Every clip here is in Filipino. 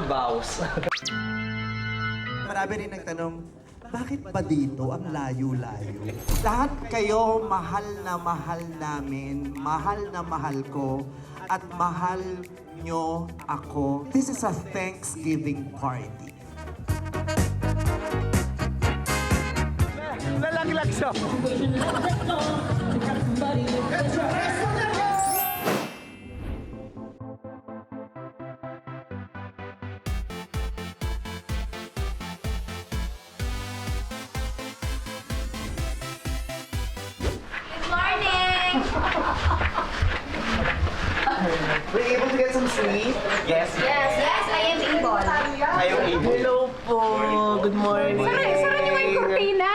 vows. Marami rin nagtanong, bakit ba dito ang layo-layo? Lahat kayo mahal namin, mahal na mahal ko, at mahal nyo ako. This is a Thanksgiving party. Lalaglag siya. Were you able to get some sleep? Yes. Yes, I am able. Ayaw able. Hello po. Good morning. Sara niyo yung kurtina.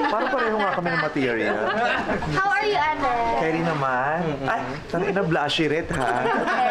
Parang pareho nga kami ng material. How are you, Ate? Kerry naman. Ay, tangin na blushy red ha.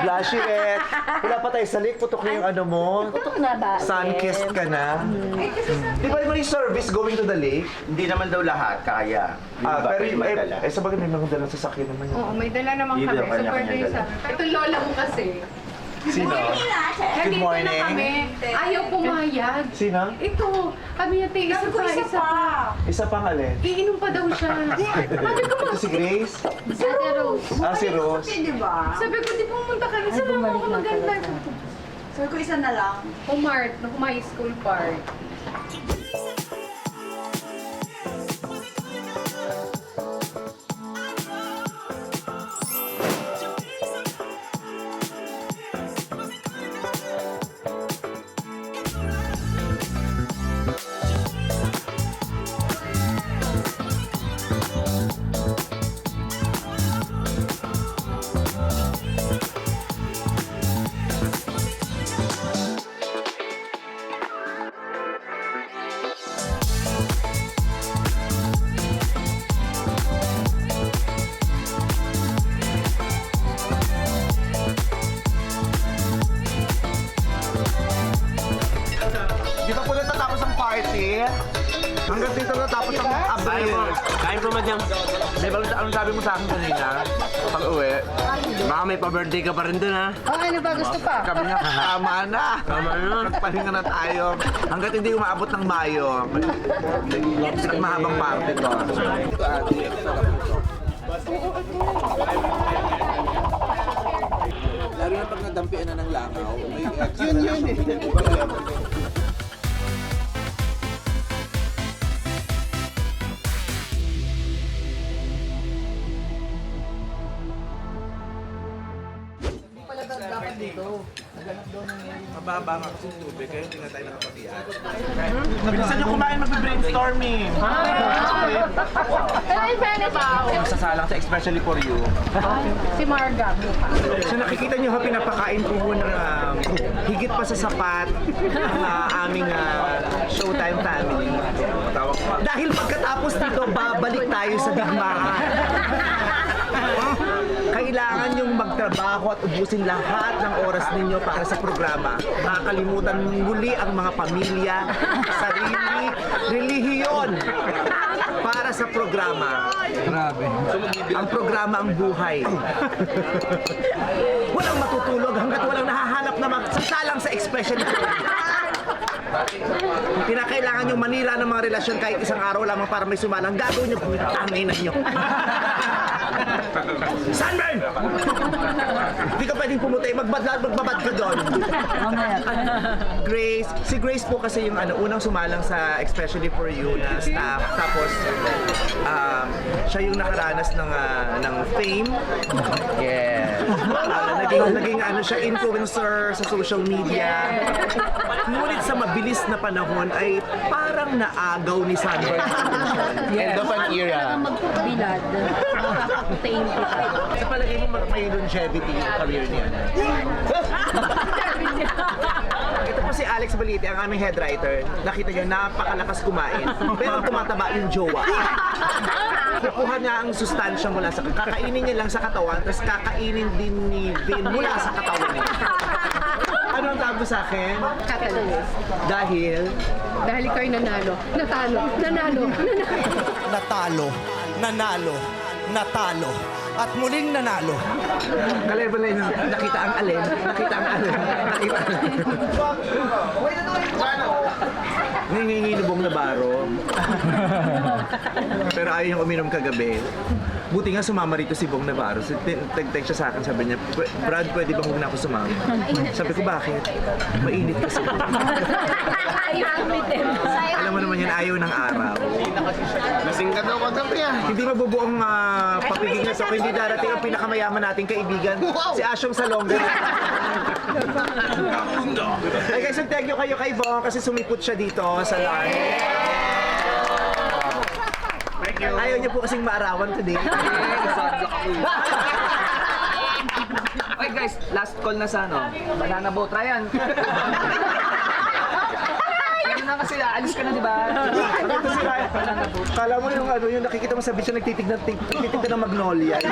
Blushy red. Wala pa tayo sa lake. Putok na yung ano mo. Tutok na ba? Sun-kissed ka na. Di ba may service going to the lake? Hindi naman daw lahat kaya. Pero sa bagay may mga dalang sasakyan naman yun. Oo, may dala naman Yun kami. daw, So, kanya-kanya birthday dala. sa... Ito lola mo kasi. Sino? Nandito morning. na kami. Ayaw pumayag. Sino? Ito, kami natin isa pa. Isa pang alin? Iinom pa daw siya. Sabi ko, Ito si Grace? Si Rose. Ah, si Rose. sabi ko, di pumunta ka na. Sabi mo ako maganda. Sabi ko, isa na lang. Umart, high school part. Di ba po natatapos ang party? Hanggang dito natapos ang abay. Kain po madyang. Di ba ano sabi mo sa akin kanina? Pag uwi, Baka may pa-birthday ka pa rin dun ha. Oh, ano ba? Gusto pa? kami nga tama na. Tama na. Magpahinga na tayo. Hanggat hindi umaabot ng Mayo. At mahabang party to. Lalo na pag nadampian na ng langaw, may extra yun eh. Mababa nga kasi tubig, kaya hindi na tayo nakapatiyan. Bilisan nyo kumain mag-brainstorming. Ay, pwede pa ako. Masasalang sa especially for you. Si Marga. So nakikita nyo ha, pinapakain ko ho ng higit pa sa sapat ang aming Showtime family. Dahil pagkatapos nito, babalik tayo sa digmaan. Kailangan yung magtrabaho at ubusin lahat ng oras ninyo para sa programa. Nakakalimutan muli ang mga pamilya, sarili, relihiyon para sa programa. Grabe. Ang programa ang buhay. Walang matutulog hanggat walang nahahanap na magsasalang sa expression. Kinakailangan yung manira ng mga relasyon kahit isang araw lamang para may sumalang. Gagawin nyo, tangin na nyo. Sunburn! Hindi ka pwedeng pumutay, magbabad ka doon. Grace, si Grace po kasi yung unang sumalang sa Especially For You na staff. Tapos, siya yung nakaranas ng fame. Yeah. Naging siya influencer sa social media. Ngunit sa mabilis na panahon ay parang naagaw ni Sunburn. End of an era. Magbilad. Thank you. Sa palagay mo may longevity yung career niya? Ito po si Alex Balite, ang aming head writer. Nakita niyo, napakalakas kumain. Pero tumataba yung jowa. Kukuha niya ang sustansya mula sa... Kakainin niya lang sa katawan, tapos kakainin din ni Vin mula sa katawan niya. Ano ang tawag mo sa akin? Catalyst. Dahil... Dahil ikaw nanalo. Natalo. Nanalo. Nanalo. Natalo, nanalo, natalo, at muling nanalo. Ka-level na yun. Nakita ang alin. Nakita ang alin. Nakita ang alin. Nangingi ni Bong Navarro. Pero ayaw niyang uminom kagabi. Buti nga sumama rito si Bong Navarro. Tag-text siya sa akin, sabi niya, Brad, pwede bang huwag na ako sumama? Sabi ko, bakit? Mainit kasi. Alam mo naman yan, ayaw ng araw. Lasing ka daw kagabi ah. Hindi mabubuong papiging na so hindi darating ang pinakamayaman nating kaibigan, si Asyong Salonga. Ay guys, thank you kayo kay Bong kasi sumipot siya dito sa lunch. Ayaw niya po kasing maarawan today. Okay guys, last call na sa ano? Banana boat, Ryan. Ano na kasi, alis ka na, di ba? Ito si Ryan. Kala mo yung ano, yung nakikita mo sa beach na nagtitignan ng magnolia.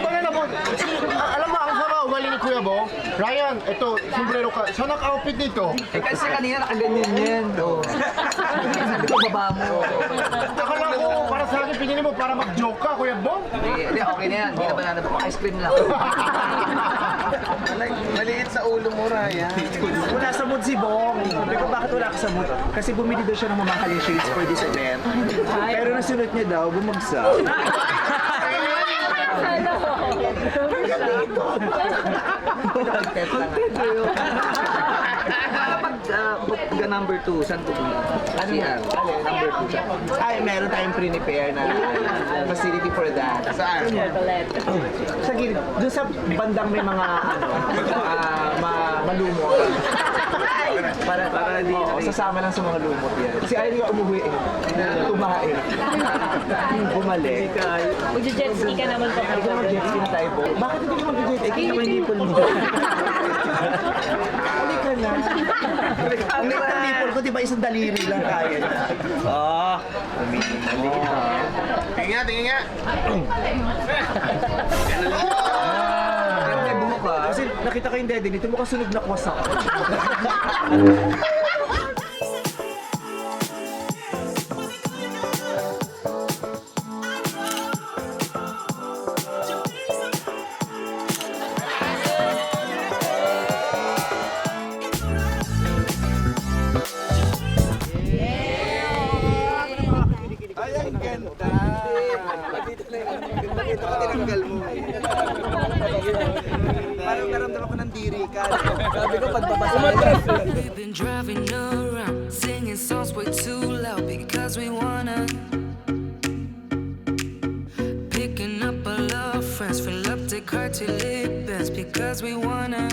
Alam mo, ang sama ugali ni Kuya Bong. Ryan, ito, sombrero ka. Saan ang outfit nito? Eh kasi kanina nakaganyan yan. Oh. Sabi ko, baba mo. Akala ko, para sa akin, pinili mo para mag-joke ka, Kuya Bong. Hindi, okay na yan. Hindi na banana boat. Ice cream lang. Maliit sa ulo mo, Ryan. Wala sa mood si Bong. Sabi ko, bakit wala ka sa mood? Kasi bumili daw siya ng mamahaling shades for this event. Pero nasunod niya daw, bumagsak. Pag number 2, saan pupunta? Ano yan? Number 2. Ay, meron tayong prepare na facility for that. Saan? Sa gilid. Doon sa bandang may mga malumot. Para di sasama lang sa mga lumot yan. Kasi ayaw nga umuwi eh. Tumae. Bumalik. Mag-jet ski ka naman po. Ikaw mag-jet ski na tayo po. Bakit hindi ka mag-jet ski? Kita mo yung nipple mo. Halika na. Ang liit ng nipple ko, di ba isang daliri lang kaya na? Oh. Tingin nga, tingin nga. Pero may buhok ka. Kasi nakita ko yung dede nito, mukhang sunog na kwasak. Ay, ang ganda. Tinanggal mo. Parang naramdaman ko ng diri ka. Sabi ko, pagbabasa. We've been driving around, singing songs way too loud because we wanna. Picking up all our friends, fill up the car till it bends because we wanna.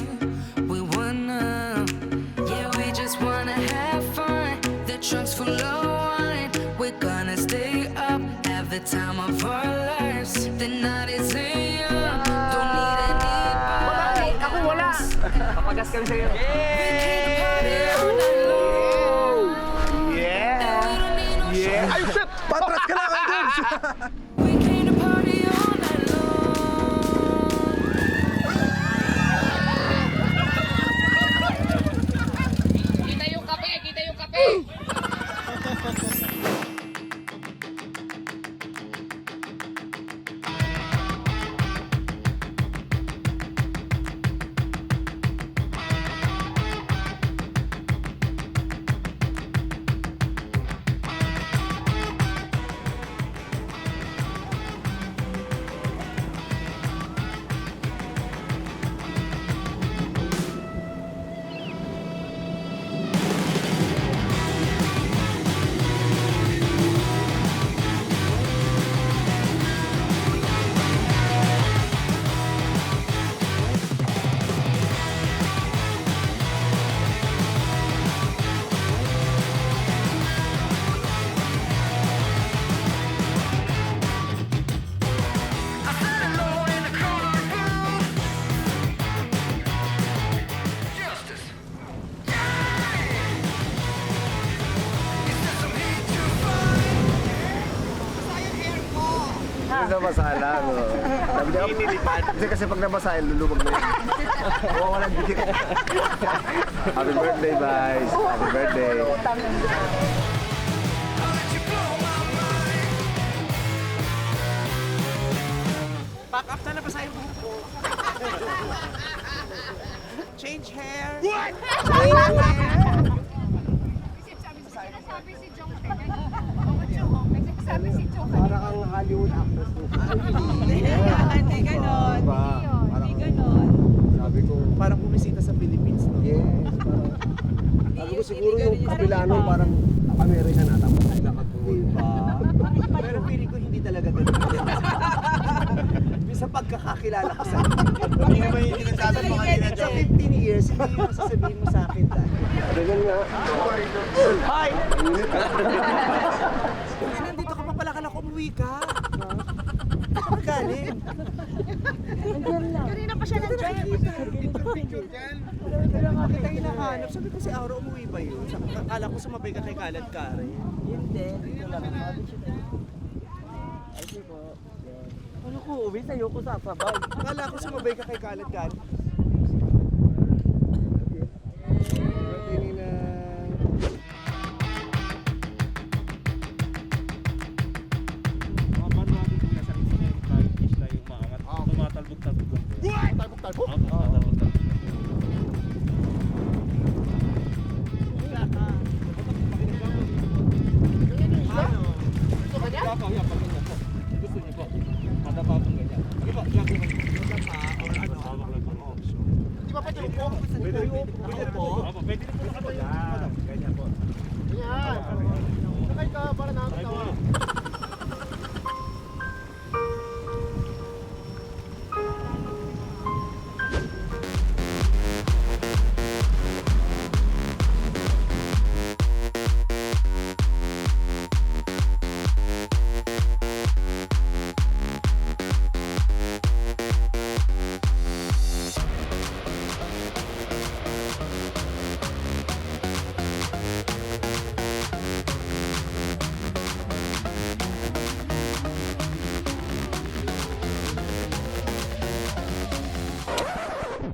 Yeah, we just wanna have fun. The trunk's full of wine. We're gonna stay up, have the time of our lives. The night is young, don't need anybody. Ako wala. Papagas kami sa'yo. Yeah! Ay, shit! Patras ka lang! We came to party all night long. Kita yung kape! Kita yung kape! Masala, no? Kasi pag nabasa, lulubog na yun. Oo, walang dikit. Happy birthday, guys. Happy birthday. Back up na nabasa yung buhok ko. Change hair. What? Sabi si Jong. Sabi si Jong. Para kang Hollywood actress mo. Hindi ganon. Diba? Hindi ganon. Sabi ko, Parang bumisita sa Philippines, no? yes. Sabi ko siguro yung kabila nun parang American na. Tapos naglakad ko. Diba? Pero feeling ko hindi talaga ganun. Sa pagkakakilala ko sa Hindi naman yung sinasabi mo kanina, sa 15 years, hindi yung masasabihin mo sa akin dahil. Ganyan nga. Hi! Nandito ka pa pala, kala ko umuwi ka. Saan ka galing? Kanina pa siya nag-drive. Kaya nga kita hinahanap. Sabi ko si Aura, umuwi ba yun? Akala ko sumabay ka kay Kalad Kare. Hindi, dito lang. Ay, po. Ano ko, uwi sa'yo ko sasabay. Akala ko sumabay ka kay Kalad Kare. Birthday nina.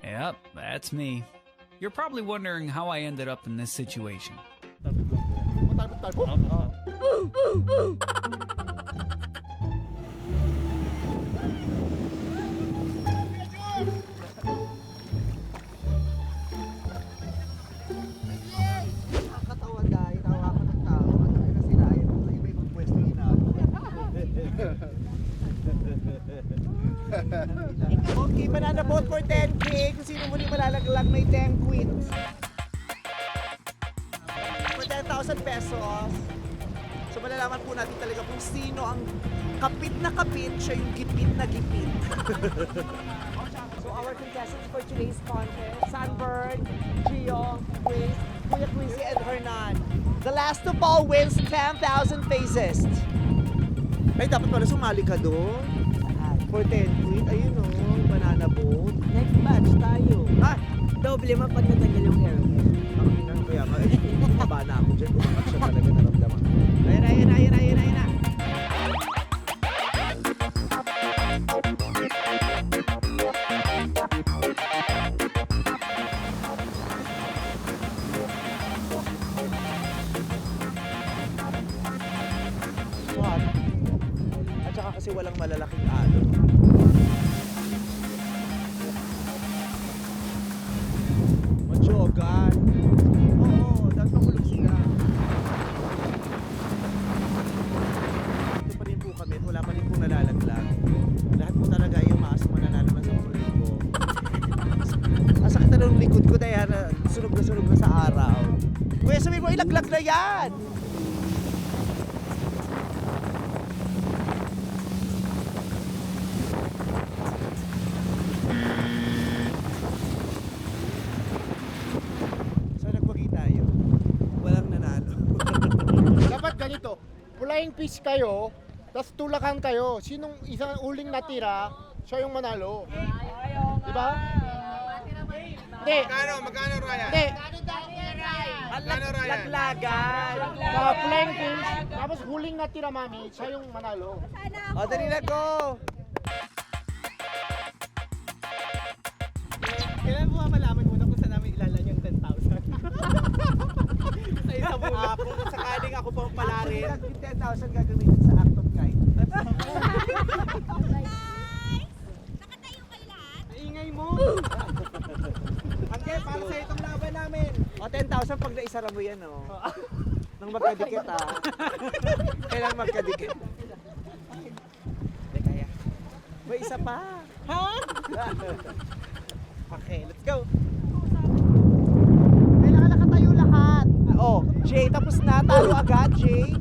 Yep, that's me. You're probably wondering how I ended up in this situation. Nakakatawa dahil tawa ako ng tao. At ay nasirayan ko sa iba-ibang pwesto ginagawa. Okay, banana boat for 10K. Kung sino muli malalaglag, may 10 quid. For 10,000 pesos. So malalaman po natin talaga kung sino ang kapit na kapit, siya yung gipit na gipit. So our contestants for today's contest, Sunburn, Gio, Chris, Kuya Quincy and Hernan. The last of all wins 10,000 pesos. Ay, dapat pala sumali ka doon. For 10 quid, ayun o, banana boat. Next batch tayo. Ah, Doble man pag natanggal yung hair. nakakinan kaya ka. Bumaba na ako dyan, umangat siya talaga, naramdaman. Ayun na, ayun na, ayun na, ayun na, ayun na. What? At saka kasi walang malalaking alon. Majogan. Oo, dapat mahulog sila. Ito pa rin po kami, wala pa rin po nalalaglag. Lahat po talaga yung maas mananalo na sa ulit ko. Ang sakit na ng likod ko dahil sunog na sa araw. Kuya, sabihin mo, ilaglag na yan! So nagwagi tayo. Walang nanalo. Dapat ganito, flying fish kayo, tapos tulakan kayo. Sinong isang uling natira, siya yung manalo. Diba? Hindi. Magkano, Ryan? Hindi. Laglagan. Sa flying fish, tapos huling natira, mami, siya yung manalo. O, dali na go! Kailan mo malaman muna kung saan namin ilalan yung 10,000? Sa isang Kung sakaling ako pang palarin, yung 10,000 gagamitin sa act of kindness. Angel, para sa itong laban namin. O, 10,000 pag naisara mo yan, o. Nang magkadikit, ha. Kailangan magkadikit. Hindi kaya. May isa pa. Ha? Okay, let's go. Kailangan nakatayo lahat. Oh, Jay, tapos na. Talo agad, Jay.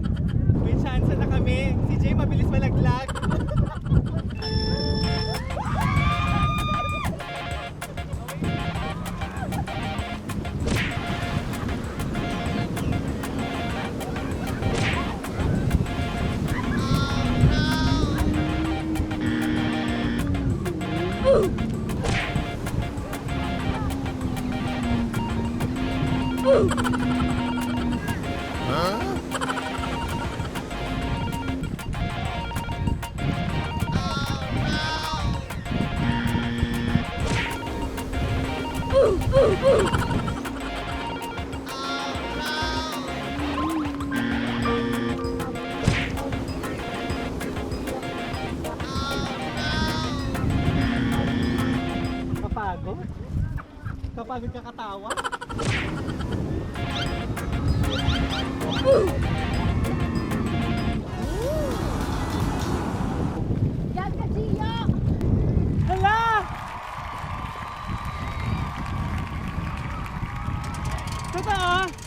May chance na kami. Si Jay mabilis malaglag. Kapagod? Kapagod ka katawa? Yan ka, Gio! Hala! Totoo?